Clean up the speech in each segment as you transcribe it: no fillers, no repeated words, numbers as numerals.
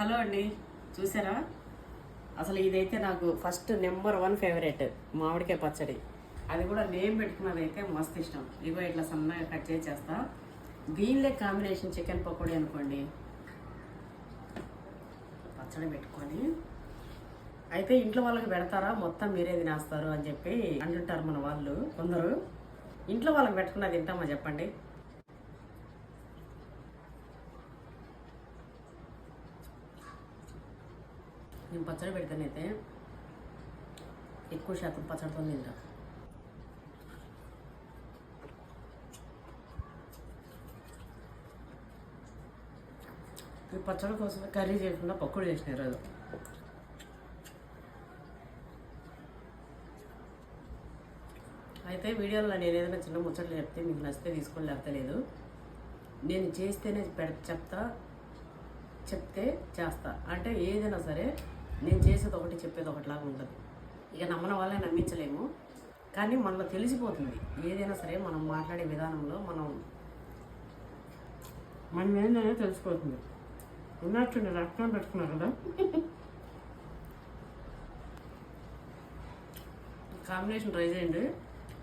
Hello అండి, చూసారా? అసలు ఇదైతే నాకు ఫస్ట్ నెంబర్ 1 ఫేవరెట్ మామిడికాయ పచ్చడి. అది కూడా నేమ్ పెట్టుకున్నది అయితే మస్తు ఇష్టం. ఇగో ఇట్లా సన్నగా కట్ చేసేస్తా. దీనిలో కాంబినేషన్ చికెన్ పకోడీ అనుకోండి. పచ్చడి పెట్టుకొని అయితే ఇంట్లో వాళ్ళకి పెడతారా, మొత్తం మీరే తినేస్తారు అని చెప్పి అంటుంటారు మన వాళ్ళు కొందరు. ఇంట్లో వాళ్ళకి పెట్టుకున్నది తింటామా చెప్పండి? నేను పచ్చడి పెడితేనైతే ఎక్కువ శాతం పచ్చడితో తింటా. ఈ పచ్చడి కోసం కర్రీ చేయకుండా పకోడీ చేసిన ఈరోజు. అయితే వీడియోలో నేను ఏదైనా చిన్న ముచ్చట్లు చెప్తే మీకు నచ్చితే తీసుకొని లేకపోతే లేదు. నేను చేస్తేనే చెప్తే చేస్తా. అంటే ఏదైనా సరే నేను చేసేది ఒకటి చెప్పేది ఒకటిలాగా ఉంటుంది. ఇక నమ్మని వాళ్ళే నమ్మించలేము, కానీ మనలో తెలిసిపోతుంది. ఏదైనా సరే మనం మాట్లాడే విధానంలో మనం ఏంటనే తెలిసిపోతుంది. ఉన్నట్టుండి రక్తం పెట్టుకున్నారు కదా. కాంబినేషన్ ట్రై చేయండి.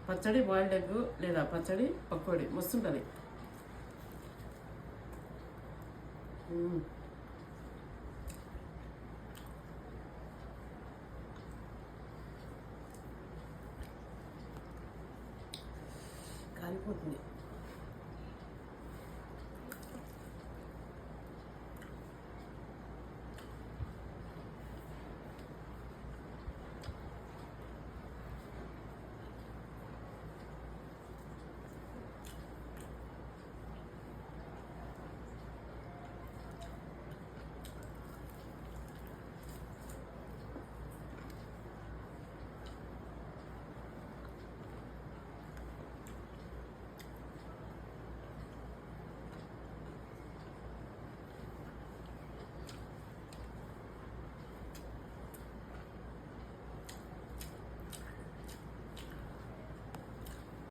పచ్చడి బాయిల్డ్ ఎగ్ లేదా పచ్చడి పకోడీ మస్తుంటుంది. కాలిపోతుంది.